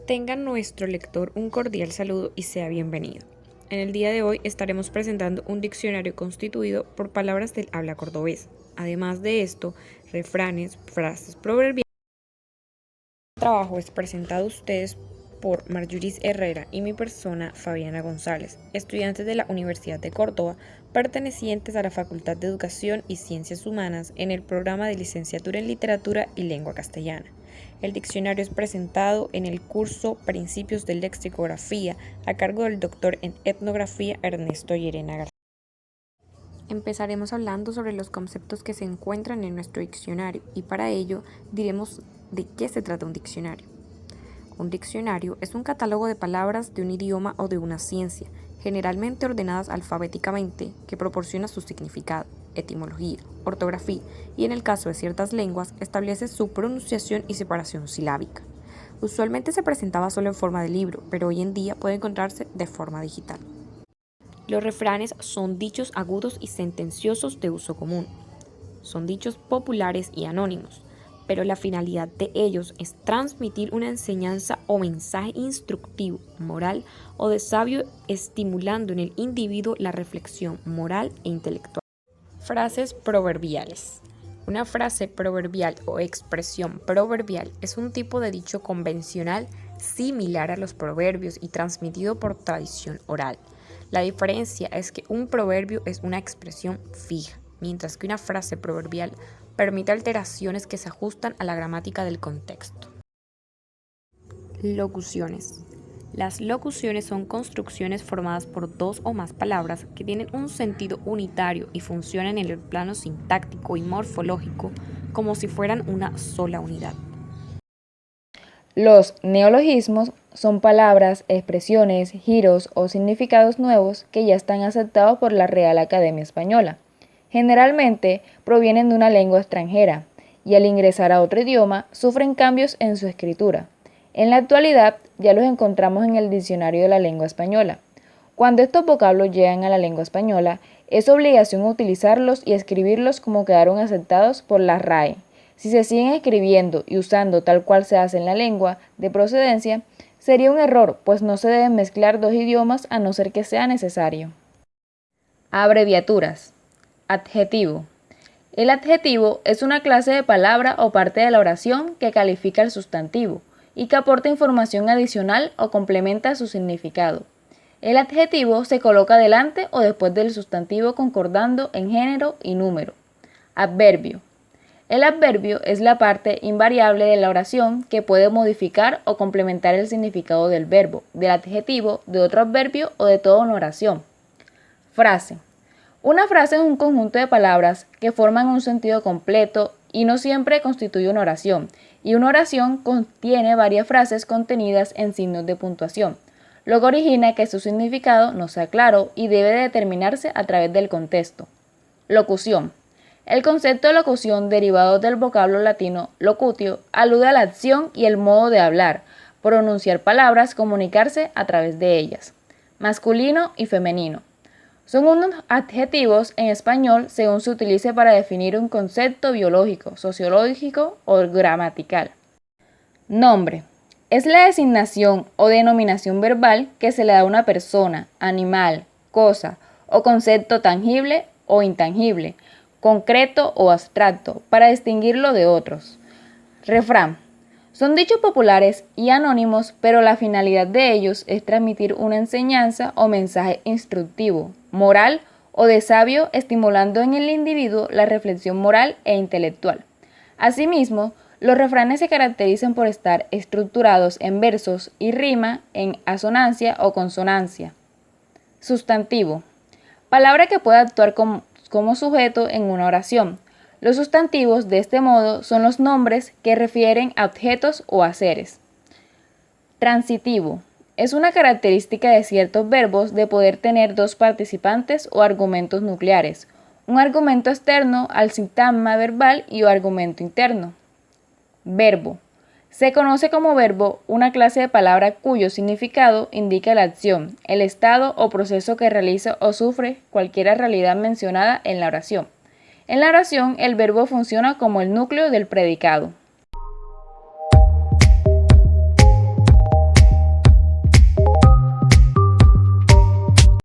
Tenga nuestro lector un cordial saludo y sea bienvenido. En el día de hoy estaremos presentando un diccionario constituido por palabras del habla cordobesa. Además de esto, refranes, frases proverbiales. El trabajo es presentado a ustedes por Marjuris Herrera y mi persona Fabiana González, estudiantes de la Universidad de Córdoba, pertenecientes a la Facultad de Educación y Ciencias Humanas en el programa de Licenciatura en Literatura y Lengua Castellana. El diccionario es presentado en el curso Principios de Lexicografía a cargo del doctor en Etnografía Ernesto Llerena García. Empezaremos hablando sobre los conceptos que se encuentran en nuestro diccionario y para ello diremos de qué se trata un diccionario. Un diccionario es un catálogo de palabras de un idioma o de una ciencia, generalmente ordenadas alfabéticamente, que proporciona su significado, etimología, ortografía y en el caso de ciertas lenguas establece su pronunciación y separación silábica. Usualmente se presentaba solo en forma de libro, pero hoy en día puede encontrarse de forma digital. Los refranes son dichos agudos y sentenciosos de uso común. Son dichos populares y anónimos, pero la finalidad de ellos es transmitir una enseñanza o mensaje instructivo, moral o de sabio, estimulando en el individuo la reflexión moral e intelectual. Frases proverbiales. Una frase proverbial o expresión proverbial es un tipo de dicho convencional similar a los proverbios y transmitido por tradición oral. La diferencia es que un proverbio es una expresión fija, mientras que una frase proverbial permite alteraciones que se ajustan a la gramática del contexto. Locuciones. Las locuciones son construcciones formadas por dos o más palabras que tienen un sentido unitario y funcionan en el plano sintáctico y morfológico como si fueran una sola unidad. Los neologismos son palabras, expresiones, giros o significados nuevos que ya están aceptados por la Real Academia Española. Generalmente provienen de una lengua extranjera y al ingresar a otro idioma sufren cambios en su escritura. En la actualidad ya los encontramos en el diccionario de la lengua española. Cuando estos vocablos llegan a la lengua española, es obligación utilizarlos y escribirlos como quedaron aceptados por la RAE. Si se siguen escribiendo y usando tal cual se hace en la lengua de procedencia, sería un error, pues no se deben mezclar dos idiomas a no ser que sea necesario. Abreviaturas. Adjetivo. El adjetivo es una clase de palabra o parte de la oración que califica el sustantivo y que aporta información adicional o complementa su significado. El adjetivo se coloca delante o después del sustantivo concordando en género y número. Adverbio. El adverbio es la parte invariable de la oración que puede modificar o complementar el significado del verbo, del adjetivo, de otro adverbio o de toda una oración. Frase. Una frase es un conjunto de palabras que forman un sentido completo y no siempre constituye una oración, y una oración contiene varias frases contenidas en signos de puntuación, lo que origina que su significado no sea claro y debe de determinarse a través del contexto. Locución. El concepto de locución, derivado del vocablo latino locutio, alude a la acción y el modo de hablar, pronunciar palabras, comunicarse a través de ellas. Masculino y femenino. Son unos adjetivos en español según se utilice para definir un concepto biológico, sociológico o gramatical. Nombre. Es la designación o denominación verbal que se le da a una persona, animal, cosa o concepto tangible o intangible, concreto o abstracto, para distinguirlo de otros. Refrán. Son dichos populares y anónimos, pero la finalidad de ellos es transmitir una enseñanza o mensaje instructivo, moral o de sabio, estimulando en el individuo la reflexión moral e intelectual. Asimismo, los refranes se caracterizan por estar estructurados en versos y rima en asonancia o consonancia. Sustantivo. Palabra que puede actuar como sujeto en una oración. Los sustantivos, de este modo, son los nombres que refieren a objetos o a seres. Transitivo. Es una característica de ciertos verbos de poder tener dos participantes o argumentos nucleares, un argumento externo al sintagma verbal y un argumento interno. Verbo. Se conoce como verbo una clase de palabra cuyo significado indica la acción, el estado o proceso que realiza o sufre cualquier realidad mencionada en la oración. En la oración, el verbo funciona como el núcleo del predicado.